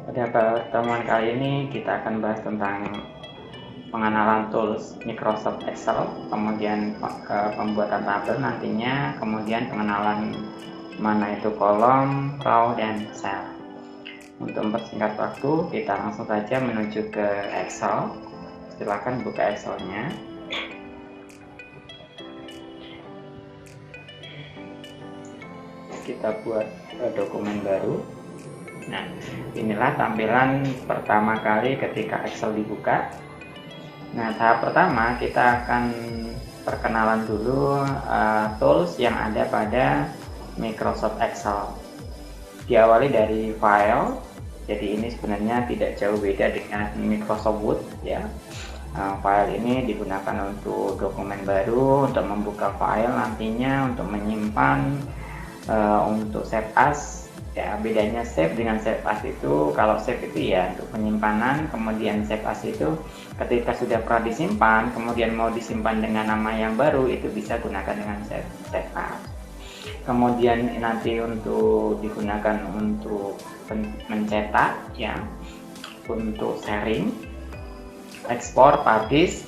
Pada pertemuan kali ini kita akan bahas tentang pengenalan tools Microsoft Excel, kemudian pembuatan tabel nantinya, kemudian pengenalan mana itu kolom, row, dan cell. Untuk mempersingkat waktu, kita langsung saja menuju ke Excel. Silakan buka Excelnya. Kita buat dokumen baru. Nah, inilah tampilan pertama kali ketika Excel dibuka. Nah, tahap pertama kita akan perkenalan dulu tools yang ada pada Microsoft Excel. Diawali dari file. Jadi ini sebenarnya tidak jauh beda dengan Microsoft Word ya. File ini digunakan untuk dokumen baru, untuk membuka file nantinya, untuk menyimpan, untuk save as. Ya, bedanya save dengan save as itu, kalau save itu ya untuk penyimpanan, kemudian save as itu ketika sudah pernah disimpan, kemudian mau disimpan dengan nama yang baru, itu bisa gunakan dengan save as. Kemudian nanti untuk digunakan untuk mencetak ya, untuk sharing, ekspor, publish,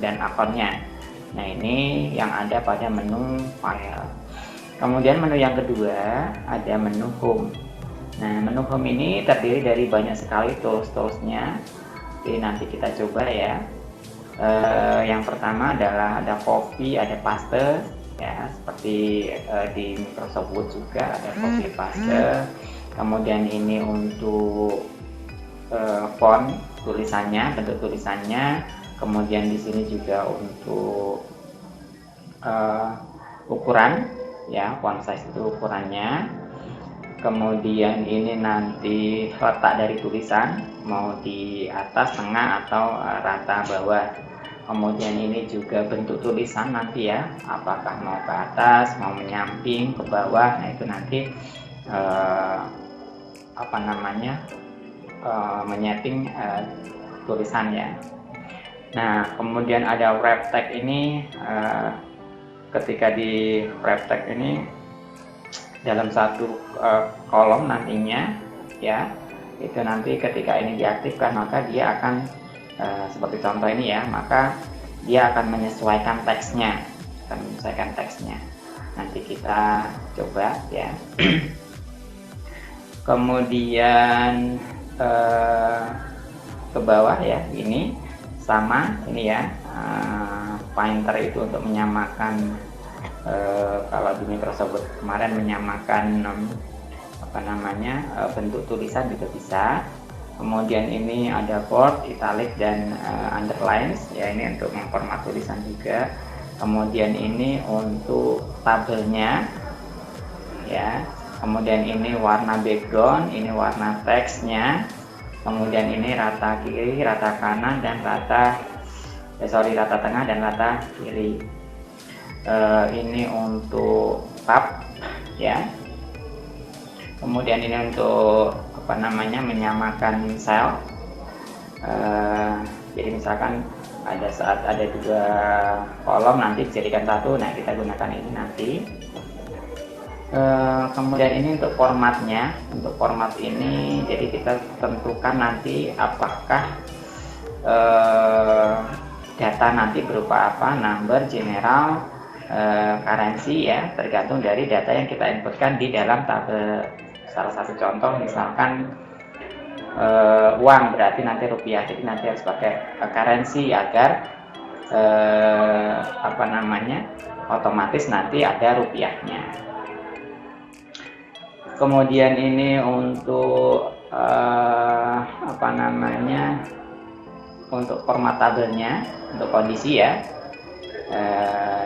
dan akunnya. Nah, ini yang ada pada menu file. Kemudian menu yang kedua ada menu home. Nah, menu home ini terdiri dari banyak sekali tools-toolsnya. Jadi nanti kita coba ya. Yang pertama adalah ada copy, ada paste ya, seperti di Microsoft Word juga ada copy paste. Kemudian ini untuk font tulisannya, bentuk tulisannya. Kemudian di sini juga untuk ukuran ya, font size itu ukurannya. Kemudian ini nanti letak dari tulisan, mau di atas, tengah, atau rata bawah. Kemudian ini juga bentuk tulisan nanti ya, apakah mau ke atas, mau menyamping, ke bawah. Nah, itu nanti menyeting tulisan ya. Nah, kemudian ada wrap text ini. Ketika di wrap text ini dalam satu kolom nantinya ya, itu nanti ketika ini diaktifkan maka dia akan seperti contoh ini ya, maka dia akan menyesuaikan teksnya, nanti kita coba ya. Kemudian ke bawah ya, ini sama ini ya, pointer itu untuk menyamakan, kalau di Microsoft Word kemarin menyamakan bentuk tulisan juga bisa. Kemudian ini ada bold, italic, dan underlines ya, ini untuk memformat tulisan juga. Kemudian ini untuk tabelnya ya. Kemudian ini warna background, ini warna teksnya. Kemudian ini rata kiri, rata kanan, dan rata tengah dan rata kiri. Ini untuk tab ya. Kemudian ini untuk menyamakan sel. Jadi misalkan saat ada dua kolom nanti dijadikan satu. Nah, kita gunakan ini nanti. Kemudian ini untuk formatnya. Untuk format ini jadi kita tentukan nanti apakah data nanti berupa apa, number, general, currency ya, tergantung dari data yang kita inputkan di dalam tabel. Salah satu contoh misalkan uang, berarti nanti rupiah, jadi nanti harus pakai currency agar otomatis nanti ada rupiahnya. Kemudian ini untuk untuk format tabelnya, untuk kondisi ya.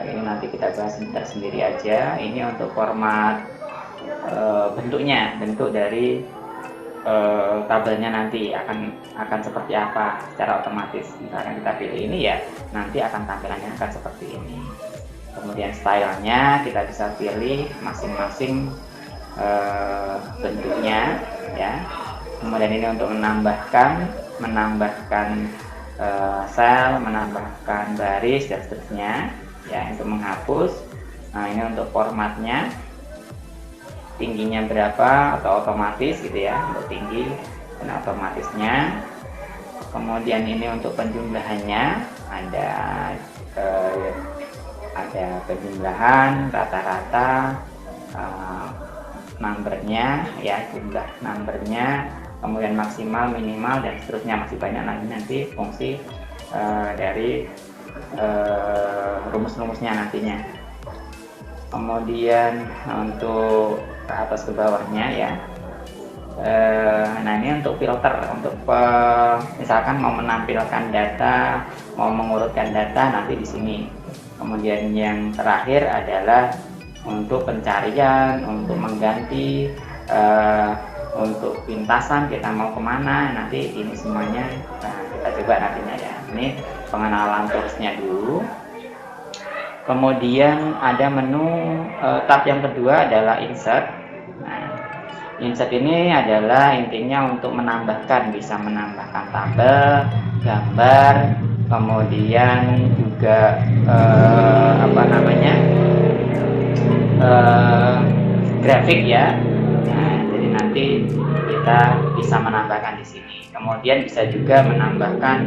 Ini nanti kita bahas sendiri aja. Ini untuk format bentuknya, bentuk dari tabelnya nanti akan seperti apa secara otomatis. Misalkan kita pilih ini ya, nanti akan tampilannya akan seperti ini. Kemudian stylenya kita bisa pilih masing-masing bentuknya ya. Kemudian ini untuk menambahkan sel, menambahkan baris, dan seterusnya ya, untuk menghapus. Nah, ini untuk formatnya. tingginya berapa atau otomatis gitu ya, untuk tinggi dan otomatisnya. Kemudian ini untuk penjumlahannya ada penjumlahan rata-rata, numbernya ya, jumlah numbernya, kemudian maksimal, minimal, dan seterusnya. Masih banyak lagi nanti fungsi dari rumus-rumusnya nantinya. Kemudian untuk ke atas ke bawahnya ya, nah ini untuk filter, untuk misalkan mau menampilkan data, mau mengurutkan data nanti di sini. Kemudian yang terakhir adalah untuk pencarian, untuk mengganti, untuk pintasan kita mau kemana, nanti ini semuanya kita coba nantinya ya. Ini pengenalan toolsnya dulu. Kemudian ada menu tab yang kedua adalah insert. Nah, insert ini adalah intinya untuk menambahkan, bisa menambahkan tabel, gambar, kemudian juga grafik ya. Nah, jadi nanti kita bisa menambahkan di sini. Kemudian bisa juga menambahkan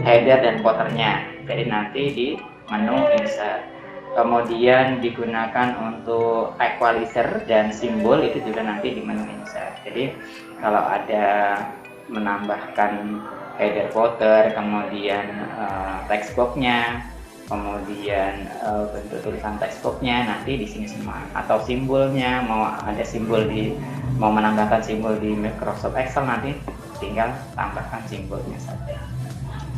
header dan footernya. Jadi nanti di menu insert. Kemudian digunakan untuk equalizer dan simbol, itu juga nanti di menu insert. Jadi kalau ada menambahkan header footer, kemudian text boxnya, kemudian bentuk tulisan text boxnya nanti di sini semua, atau simbolnya, mau ada simbol mau menambahkan simbol di Microsoft Excel, nanti tinggal tambahkan simbolnya saja.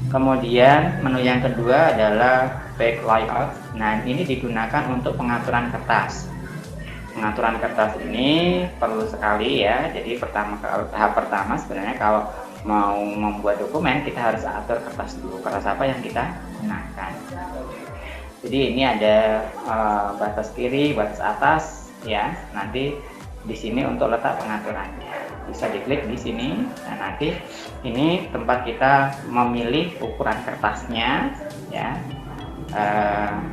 Kemudian menu yang kedua adalah page layout. Nah, ini digunakan untuk pengaturan kertas. Pengaturan kertas ini perlu sekali ya. Jadi tahap pertama sebenarnya kalau mau membuat dokumen, kita harus atur kertas dulu, kertas apa yang kita gunakan. Jadi ini ada batas kiri, batas atas ya. Nanti di sini untuk letak pengaturannya, bisa diklik di sini. Nah, nanti ini tempat kita memilih ukuran kertasnya ya,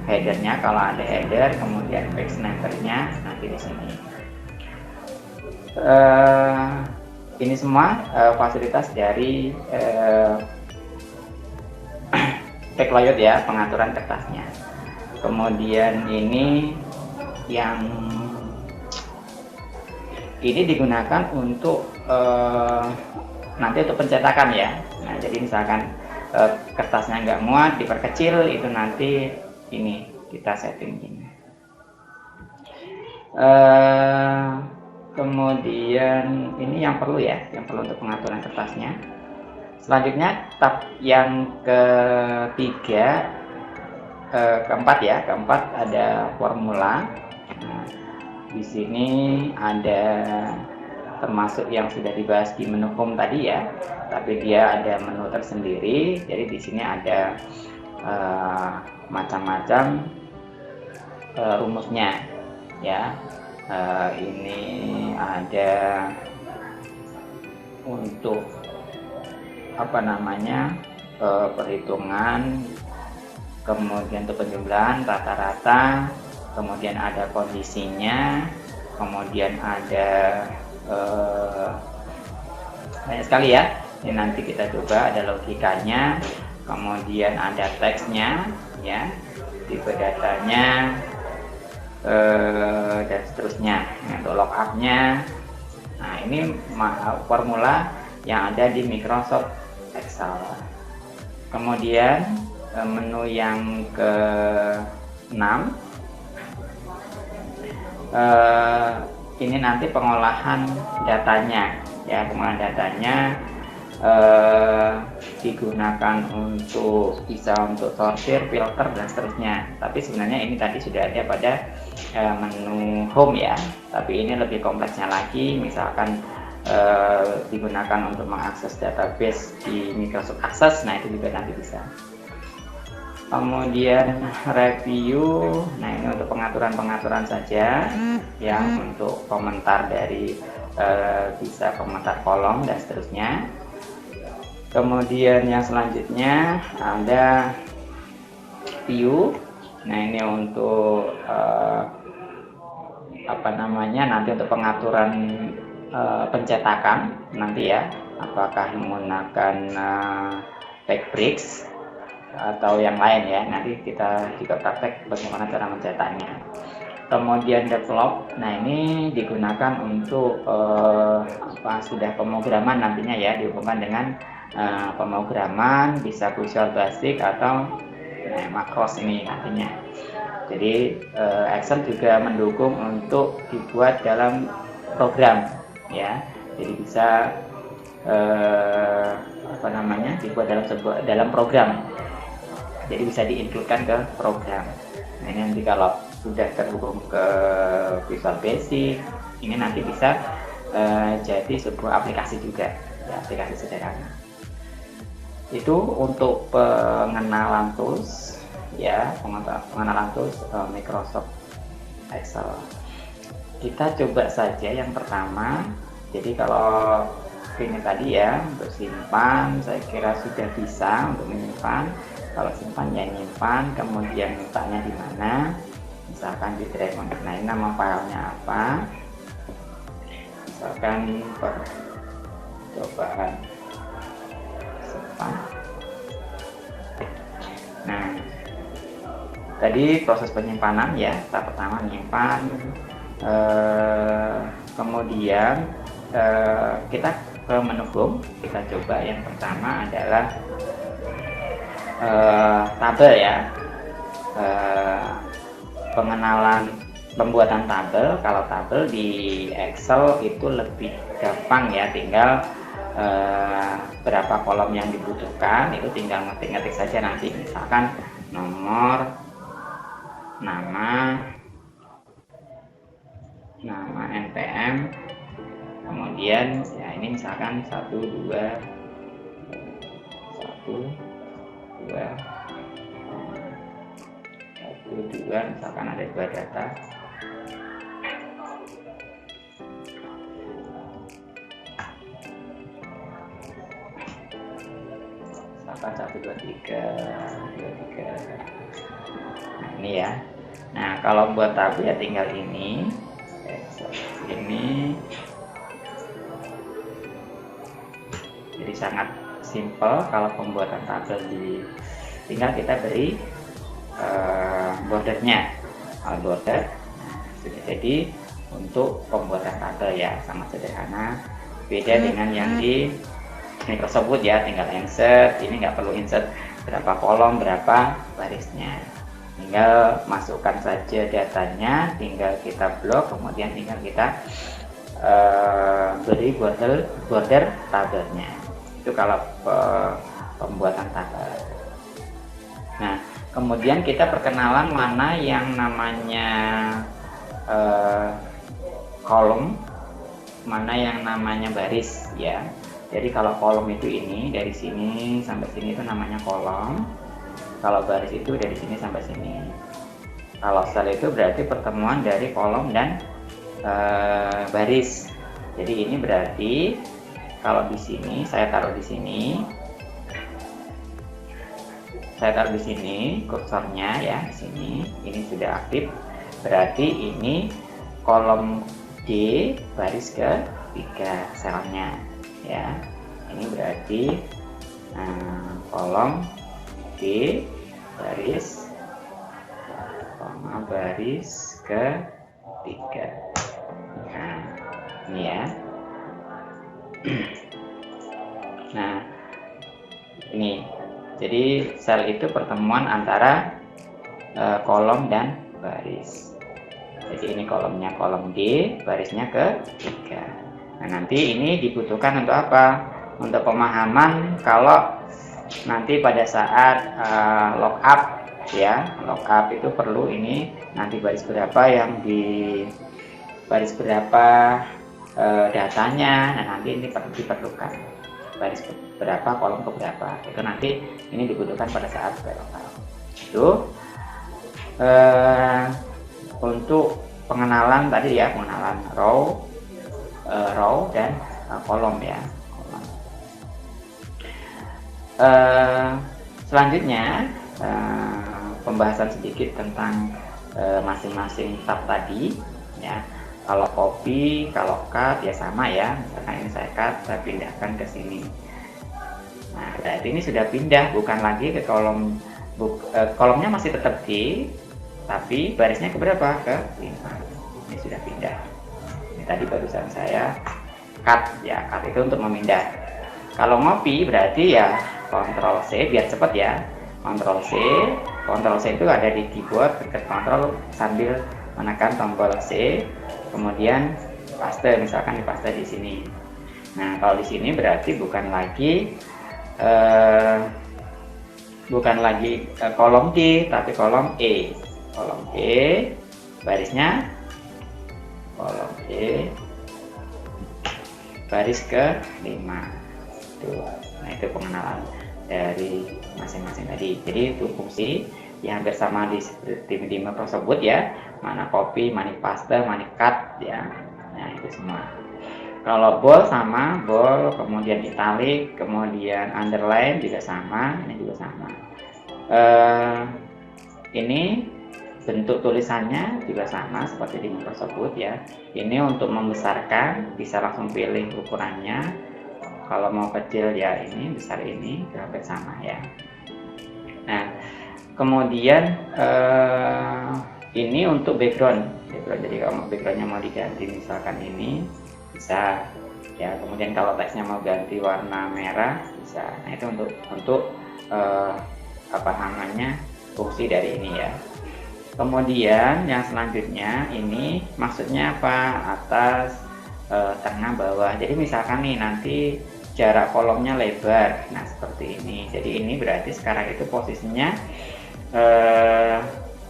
headernya kalau ada header, kemudian page numbernya nanti di sini. Ini semua fasilitas dari page layout ya, pengaturan kertasnya. Kemudian ini digunakan untuk nanti untuk pencetakan ya. Nah, jadi misalkan kertasnya nggak muat, diperkecil, itu nanti ini kita setting ini. Kemudian ini yang perlu untuk pengaturan kertasnya. Selanjutnya tab yang keempat ada formula. Nah, di sini ada termasuk yang sudah dibahas di menu home tadi ya, tapi dia ada menu tersendiri. Jadi di sini ada macam-macam rumusnya ya. Ini ada untuk perhitungan, kemudian untuk penjumlahan rata-rata, kemudian ada kondisinya, kemudian ada banyak sekali ya. Ini nanti kita coba, ada logikanya, kemudian ada teksnya ya, tipe datanya, dan seterusnya. Untuk lookupnya, nah ini formula yang ada di Microsoft Excel. Kemudian menu yang ke-6, ini nanti pengolahan datanya ya. Pengolahan datanya digunakan bisa untuk sortir, filter, dan seterusnya. Tapi sebenarnya ini tadi sudah ada pada menu home ya, tapi ini lebih kompleksnya lagi. Misalkan digunakan untuk mengakses database di Microsoft Access, nah itu juga nanti bisa. Kemudian review, nah ini untuk pengaturan saja yang untuk komentar dari bisa komentar kolom dan seterusnya. Kemudian yang selanjutnya ada view. Nah ini untuk apa namanya, nanti untuk pengaturan pencetakan nanti ya, apakah menggunakan Backbricks atau yang lain ya, nanti kita juga praktek bagaimana cara mencetaknya. Kemudian develop, nah ini digunakan untuk sudah pemrograman nantinya ya, dihubungkan dengan pemrograman, bisa Visual Basic atau Macros ini nantinya. Jadi Excel juga mendukung untuk dibuat dalam program ya, jadi bisa dibuat dalam program, jadi bisa diincludekan ke program. Nah ini nanti kalau sudah terhubung ke Visual Basic, ini nanti bisa jadi sebuah aplikasi juga ya, aplikasi sederhana. Itu untuk pengenalan tools ya, pengenalan tools Microsoft Excel. Kita coba saja yang pertama. Jadi kalau ini tadi ya, untuk simpan saya kira sudah bisa untuk menyimpan. Kalau simpan ya nyimpan, kemudian letaknya di mana, misalkan di drive. Nah ini nama filenya apa, misalkan percobaan simpan. Nah tadi proses penyimpanan ya, tahap pertama menyimpan, kemudian kita ke menu home. Kita coba yang pertama adalah tabel ya, pengenalan pembuatan tabel. Kalau tabel di Excel itu lebih gampang ya, tinggal berapa kolom yang dibutuhkan itu tinggal ngetik-ngetik saja nanti, misalkan nomor, nama NPM, kemudian ya ini misalkan 1 2 misalkan ada 2 data. Misalkan 1 2 3. Nah ini ya. Nah kalau buat tabel ya tinggal ini jadi sangat simple. Kalau pembuatan tabel tinggal kita beri bordernya, border. Nah, sudah jadi untuk pembuatan tabel ya, sangat sederhana. Beda dengan yang di Microsoft Word ya, tinggal insert. Ini nggak perlu insert berapa kolom, berapa barisnya, tinggal masukkan saja datanya, tinggal kita blok, kemudian tinggal kita beri border tabelnya. Itu kalau pembuatan tabel. Nah kemudian kita perkenalan mana yang namanya kolom, mana yang namanya baris ya. Jadi kalau kolom itu ini dari sini sampai sini itu namanya kolom. Kalau baris itu dari sini sampai sini. Kalau sel itu berarti pertemuan dari kolom dan baris. Jadi ini berarti kalau di sini saya taruh di sini, kursornya ya di sini, ini sudah aktif. Berarti ini kolom D baris ke-3 selnya ya. Ini berarti kolom D baris ke-3. Nah ini ya. Nah ini jadi sel itu pertemuan antara kolom dan baris. Jadi ini kolomnya kolom D, barisnya ke-3. Nah nanti ini dibutuhkan untuk apa? Untuk pemahaman kalau nanti pada saat lookup ya, lookup itu perlu ini nanti baris berapa yang di baris berapa datanya. Nah nanti ini diperlukan baris berapa, kolom ke berapa, itu nanti ini dibutuhkan pada saat lookup. Itu untuk pengenalan tadi ya, pengenalan row dan kolom ya. Selanjutnya pembahasan sedikit tentang masing-masing tab tadi ya. Kalau copy, kalau cut ya sama ya. Misalkan ini saya cut, saya pindahkan ke sini. Nah, berarti ini sudah pindah, bukan lagi ke kolom, kolomnya masih tetap D, tapi barisnya ke berapa? Ke 5. Ini sudah pindah. Ini tadi barusan saya cut ya, cut itu untuk memindah. Kalau ngopi berarti ya Ctrl C biar cepat ya. Ctrl C itu ada di keyboard, tekan Ctrl sambil menekan tombol C, kemudian paste, misalkan dipaste di sini. Nah, kalau di sini berarti bukan lagi kolom D, tapi kolom E. Kolom E, barisnya kolom E, baris ke 5. Nah, itu pengenalan dari masing-masing tadi. Jadi itu fungsi yang hampir sama di tersebut ya, mana copy, mana paste, mana cut ya. Nah, itu semua. Kalau bold sama, bold, kemudian italic, kemudian underline juga sama, ini juga sama. Ini bentuk tulisannya juga sama seperti di Microsoft Word ya. Ini untuk membesarkan, bisa langsung pilih ukurannya. Kalau mau kecil ya ini, besar ini, hampir sama ya. Nah, kemudian ini untuk background. Jadi kalau backgroundnya mau diganti misalkan ini bisa ya. Kemudian kalau teksnya mau ganti warna merah bisa. Nah, itu untuk apa namanya, fungsi dari ini ya. Kemudian yang selanjutnya ini maksudnya apa? Atas, tengah, bawah. Jadi misalkan nih nanti jarak kolomnya lebar, nah seperti ini. Jadi ini berarti sekarang itu posisinya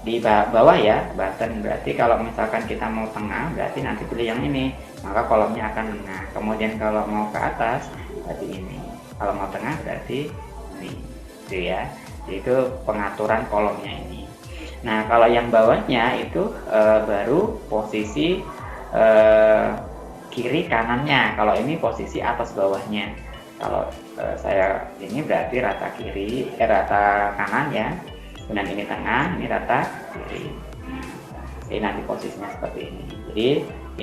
di bawah ya, button. Berarti kalau misalkan kita mau tengah, berarti nanti pilih yang ini, maka kolomnya akan tengah. Kemudian kalau mau ke atas, berarti ini. Kalau mau tengah berarti ini, itu ya. Jadi itu pengaturan kolomnya ini. Nah, kalau yang bawahnya itu baru posisi kiri kanannya. Kalau ini posisi atas bawahnya. Kalau saya ini berarti rata kiri, rata kanan ya. Dan ini tengah, ini rata kiri. Jadi nanti posisinya seperti ini. Jadi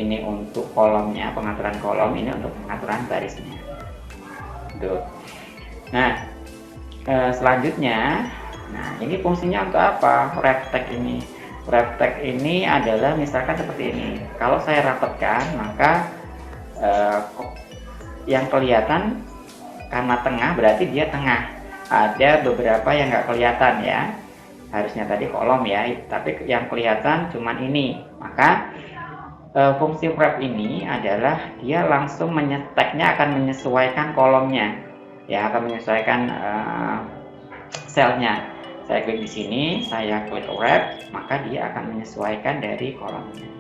ini untuk kolomnya, pengaturan kolom, ini untuk pengaturan barisnya. Tuh. Nah, selanjutnya, nah ini fungsinya untuk apa? Wrap tag ini. Wrap tag ini adalah misalkan seperti ini. Kalau saya rapatkan, maka yang kelihatan karena tengah berarti dia tengah. Ada beberapa yang nggak kelihatan ya. Harusnya tadi kolom ya, tapi yang kelihatan cuman ini. Maka fungsi wrap ini adalah dia langsung tagnya akan menyesuaikan kolomnya. Ya, akan menyesuaikan selnya. Saya klik di sini, saya klik wrap, maka dia akan menyesuaikan dari kolomnya.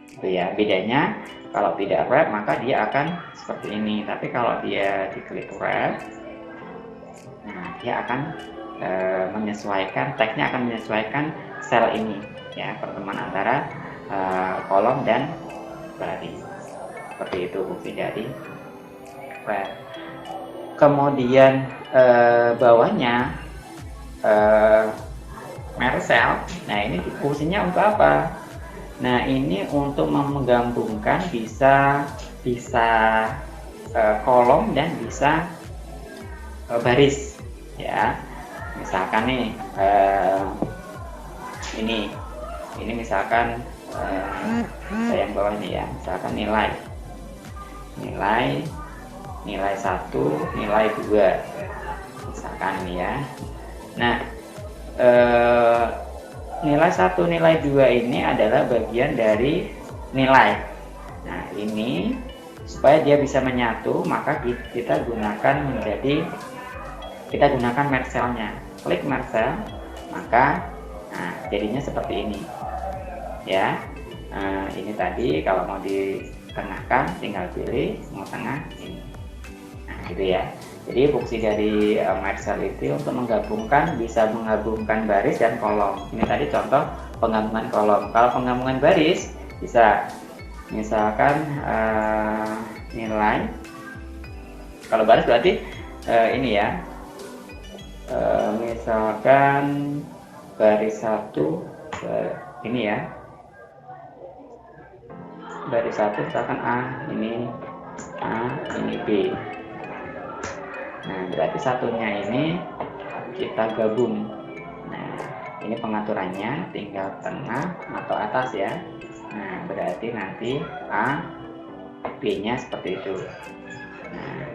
Itu ya, bedanya kalau tidak wrap maka dia akan seperti ini. Tapi kalau dia diklik wrap, nah dia akan menyesuaikan, tagnya akan menyesuaikan sel ini ya, pertemuan antara kolom dan baris. Seperti itu fungsi dari wrap. Kemudian bawahnya merge cell. Nah, ini fungsinya untuk apa? Nah, ini untuk menggabungkan bisa kolom dan bisa baris ya. Misalkan nih ini misalkan saya yang bawah ini ya, misalkan nilai 1, nilai 2 misalkan ini ya. Nah, nilai 1, nilai 2 ini adalah bagian dari nilai. Nah, ini supaya dia bisa menyatu, maka kita gunakan merge cell-nya. Klik merge cell, maka jadinya seperti ini. Ya. Ini tadi kalau mau ditengahkan tinggal pilih mau tengah ini. Nah, gitu ya. Jadi fungsi dari merge cell itu untuk bisa menggabungkan baris dan kolom. Ini tadi contoh penggabungan kolom. Kalau penggabungan baris bisa misalkan nilai. Kalau baris berarti ini ya. Misalkan baris 1 ini ya. baris satu misalkan ini B. Nah, berarti satunya ini kita gabung. Nah, ini pengaturannya, tinggal tengah atau atas ya. Nah, berarti nanti B-nya seperti itu. Nah,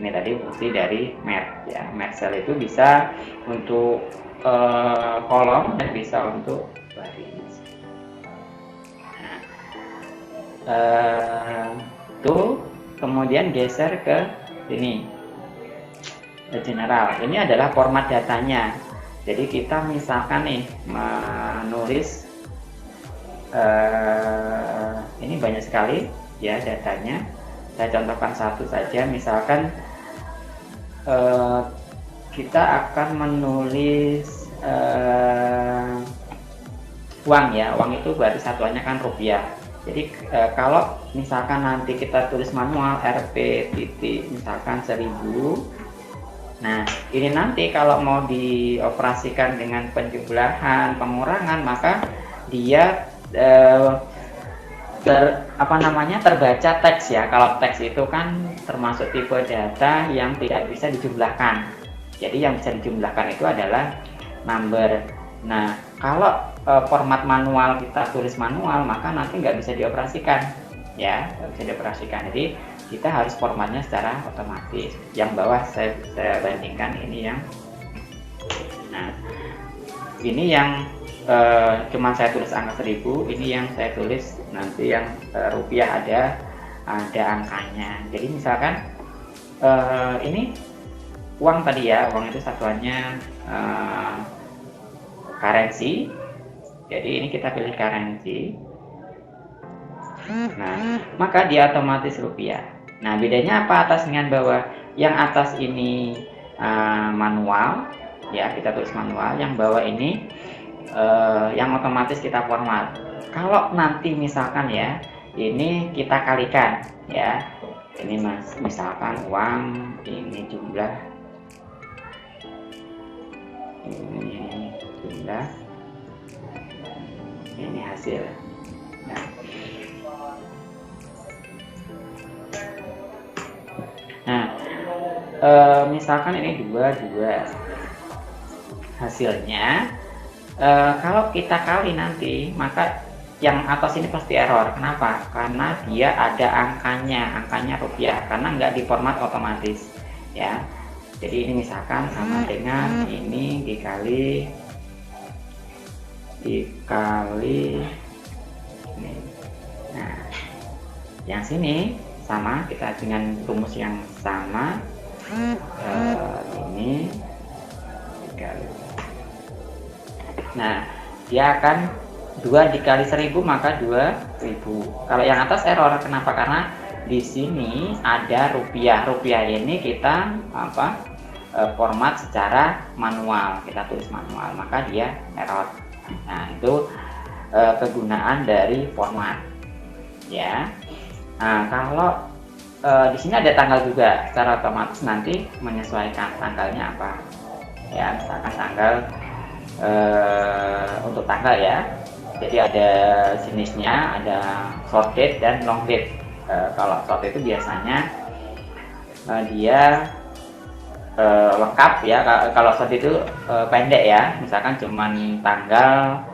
ini tadi fungsi dari merge ya. Merge cell itu bisa untuk kolom dan bisa untuk baris. Nah, tuh kemudian geser ke sini, general. Ini adalah format datanya. Jadi kita misalkan nih menulis ini banyak sekali ya datanya. Saya contohkan satu saja, misalkan kita akan menulis uang ya. Uang itu berarti satuannya kan rupiah. Jadi kalau misalkan nanti kita tulis manual Rp titik misalkan 1000. Nah, ini nanti kalau mau dioperasikan dengan penjumlahan, pengurangan, maka dia terbaca teks ya. Kalau teks itu kan termasuk tipe data yang tidak bisa dijumlahkan. Jadi yang bisa dijumlahkan itu adalah number. Nah, kalau format manual kita tulis manual, maka nanti nggak bisa dioperasikan ya, nggak bisa dioperasikan. Jadi kita harus formatnya secara otomatis. Yang bawah saya bandingkan ini yang, nah ini yang cuman saya tulis angka 1000, ini yang saya tulis nanti yang rupiah ada angkanya. Jadi misalkan ini uang tadi ya, uang itu satuannya currency. Jadi ini kita pilih currency. Nah, maka dia otomatis rupiah. Nah, bedanya apa atas dengan bawah? Yang atas ini manual, ya kita tulis manual. Yang bawah ini yang otomatis kita format. Kalau nanti misalkan ya, ini kita kalikan, ya. Ini misalkan uang, ini jumlah, ini jumlah, ini hasil. Nah, misalkan ini dua hasilnya, kalau kita kali nanti, maka yang atas ini pasti error. Kenapa? Karena dia ada angkanya rupiah, karena nggak diformat otomatis ya. Jadi ini misalkan sama dengan ini dikali ini. Nah, yang sini sama, kita dengan rumus yang sama, ini dikali. Nah, dia akan 2 dikali 1000 maka 2000. Kalau yang atas error, kenapa? Karena di sini ada rupiah. Rupiah ini kita format secara manual, kita tulis manual, maka dia error. Nah, itu kegunaan dari format ya. Nah, kalau di sini ada tanggal juga, secara otomatis nanti menyesuaikan tanggalnya apa ya. Misalkan tanggal untuk tanggal ya, jadi ada jenisnya, ada short date dan long date. Kalau short date itu biasanya dia lengkap ya. Kalau short date itu pendek ya, misalkan cuman tanggal,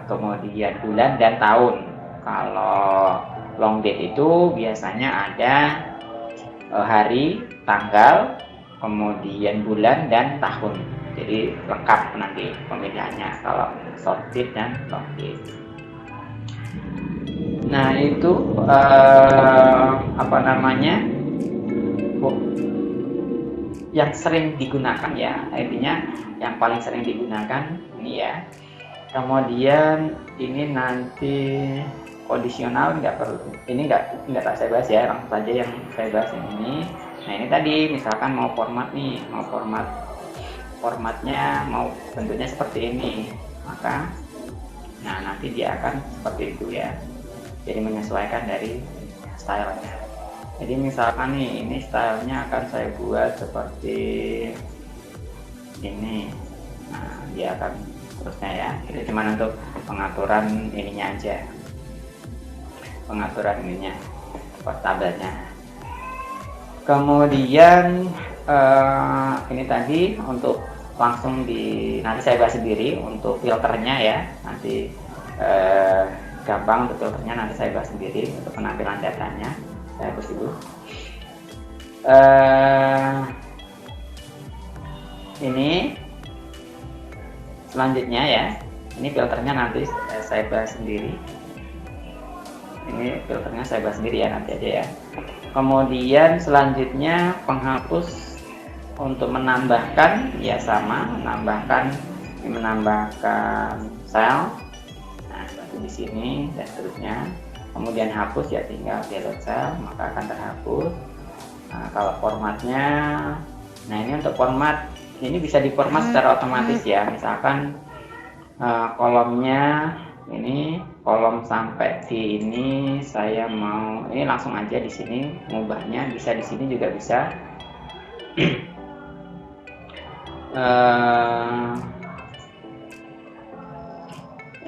kemudian bulan dan tahun. Kalau long date itu biasanya ada hari, tanggal, kemudian bulan dan tahun. Jadi lengkap nanti pemilihannya kalau short date dan long date. Nah, itu yang sering digunakan ya, artinya yang paling sering digunakan ini ya. Kemudian ini nanti kondisional nggak perlu, ini nggak tak saya bahas ya, langsung saja yang saya bahas yang ini. Nah, ini tadi misalkan mau format nih, mau formatnya mau bentuknya seperti ini, maka nanti dia akan seperti itu ya. Jadi menyesuaikan dari stylenya. Jadi misalkan nih, ini stylenya akan saya buat seperti ini. Nah, dia akan terusnya ya. Itu cuma untuk pengaturan ininya aja. pengaturan ininya, tabelnya. Kemudian ini tadi untuk langsung nanti saya bahas sendiri untuk filternya ya, nanti gampang untuk filternya nanti saya bahas sendiri. Untuk penampilan datanya saya hapus dulu. Ini selanjutnya ya, ini filternya nanti saya bahas sendiri. Ini filternya saya bahas sendiri ya, nanti aja ya. Kemudian selanjutnya penghapus untuk menambahkan ya sama, menambahkan sel. Nah, seperti di sini dan seterusnya. Kemudian hapus ya, tinggal delete sel maka akan terhapus. Nah, kalau formatnya, nah ini untuk format, ini bisa diformat secara otomatis ya. Misalkan kolomnya ini kolom sampai di ini saya mau ini langsung aja di sini ngubahnya, bisa di sini juga bisa.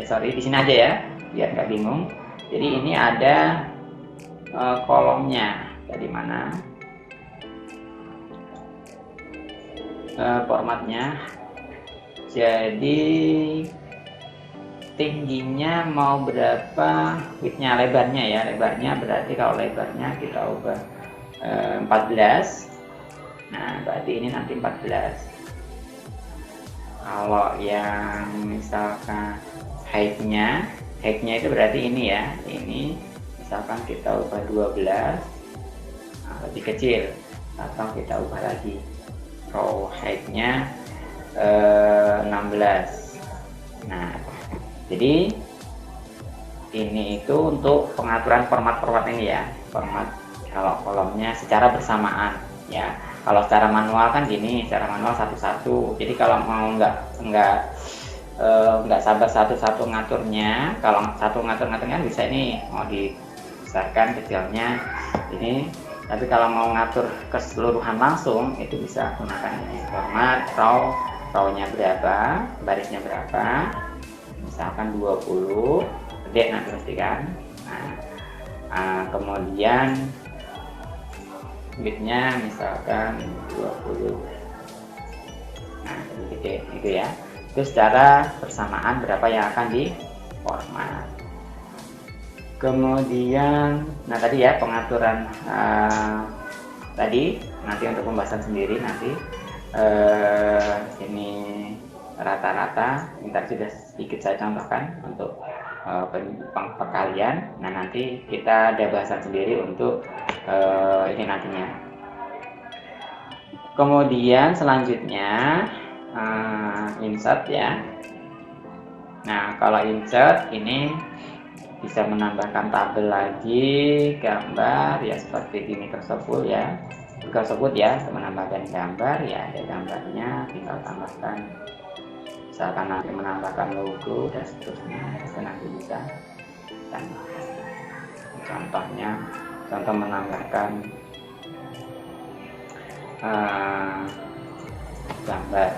Sorry, di sini aja ya biar nggak bingung. Jadi ini ada kolomnya dari mana, formatnya. Jadi tingginya mau berapa, widthnya, lebarnya ya, lebarnya berarti kalau lebarnya kita ubah 14. Nah berarti ini nanti 14. Kalau yang misalkan height-nya itu berarti ini ya, ini misalkan kita ubah 12, nah, lebih kecil, atau kita ubah lagi row height-nya 16. Nah jadi ini itu untuk pengaturan format ini ya, format kalau kolomnya secara bersamaan ya. Kalau secara manual kan gini, secara manual satu-satu. Jadi kalau mau nggak sabar satu-satu ngaturnya, kalau satu ngaturnya bisa ini mau dibesarkan kecilnya ini. Tapi kalau mau ngatur keseluruhan langsung itu bisa gunakan ini format row-nya berapa, barisnya berapa. Misalkan 20, gede nanti pasti kan. Nah, kemudian widthnya misalkan 20. Nah, gede itu ya. Itu secara bersamaan berapa yang akan di format. Kemudian, nah tadi ya pengaturan tadi nanti untuk pembahasan sendiri nanti ini rata-rata, ntar sudah sedikit saya contohkan untuk perkalian. Nah nanti kita ada bahasan sendiri untuk ini nantinya. Kemudian selanjutnya insert ya. Nah kalau insert ini bisa menambahkan tabel lagi, gambar ya seperti di Microsoft Word ya. Microsoft Word ya, menambahkan gambar ya, ada gambarnya tinggal tambahkan. Misalkan nanti menambahkan logo dan seterusnya, itu nanti bisa tambahkan. Contohnya, contoh menambahkan gambar.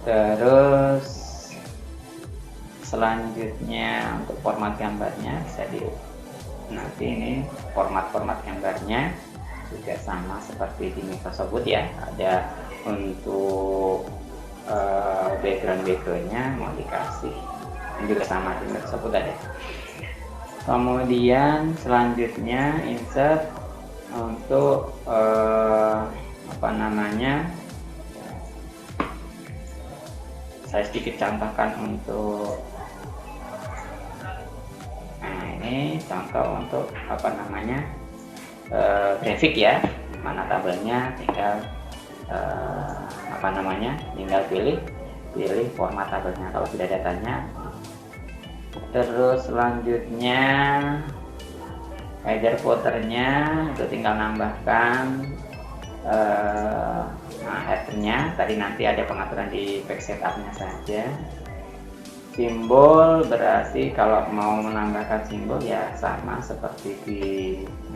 Terus selanjutnya untuk format gambarnya bisa nanti ini format gambarnya juga sama seperti di Microsoft Word ya. Ada untuk backgroundnya mau dikasih, ini juga sama di Microsoft Word ada. Kemudian selanjutnya insert untuk saya sedikit contohkan untuk ini contoh untuk grafik ya, mana tabelnya tinggal tinggal pilih format tabelnya kalau sudah datanya. Terus selanjutnya header footernya itu tinggal nambahkan headernya, tadi nanti ada pengaturan di page setupnya saja. Simbol berarti kalau mau menambahkan simbol ya sama seperti di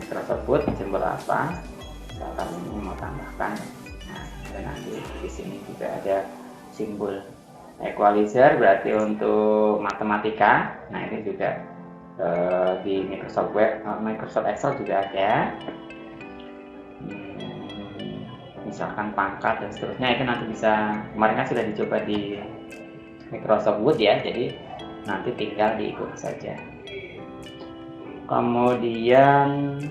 Microsoft Word, simbol apa misalkan ini mau tambahkan. Nah, dan nanti di sini juga ada simbol equalizer berarti untuk matematika. Nah ini juga di Microsoft Word, Microsoft Excel juga ada. Misalkan pangkat dan seterusnya, itu nanti bisa, kemarin kan sudah dicoba di Microsoft Word ya, jadi nanti tinggal diikuti saja. Kemudian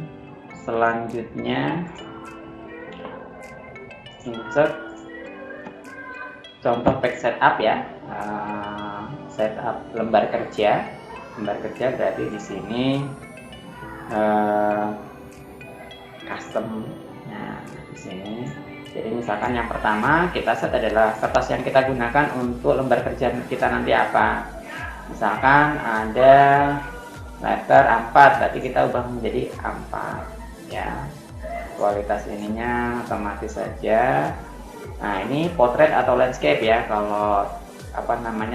selanjutnya insert contoh page setup ya, setup lembar kerja. Lembar kerja berarti di sini custom. Nah, di sini. Jadi misalkan yang pertama kita set adalah kertas yang kita gunakan untuk lembar kerja kita nanti apa. Misalkan ada letter A4, berarti kita ubah menjadi A4 ya. Kualitas ininya otomatis saja. Nah, ini portrait atau landscape ya. Kalau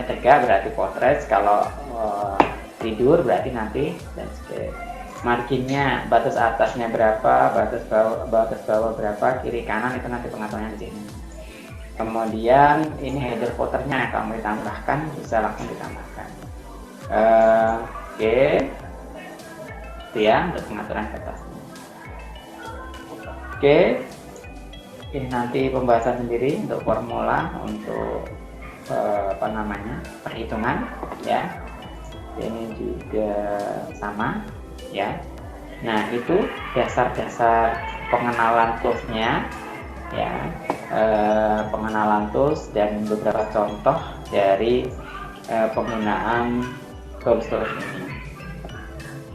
tegak berarti portrait, kalau tidur berarti nanti landscape. Marginnya, batas atasnya berapa, batas bawah berapa, kiri kanan, itu nanti pengaturannya di sini. Kemudian ini header footernya, kalau mau ditambahkan bisa langsung ditambahkan. Oke. Itu ya untuk pengaturan kertasnya. Oke. Ini nanti pembahasan sendiri untuk formula, untuk perhitungan ya. Ini juga sama ya. Nah, itu dasar-dasar pengenalan toolsnya ya, pengenalan tools dan beberapa contoh dari penggunaan tools ini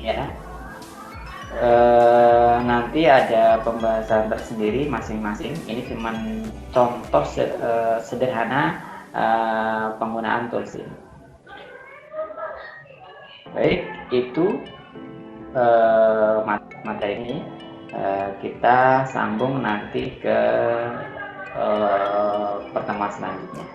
ya. Nanti ada pembahasan tersendiri masing-masing. Ini cuman contoh sederhana penggunaan tools ini. Baik, itu materi ini. Kita sambung nanti ke pertemuan selanjutnya.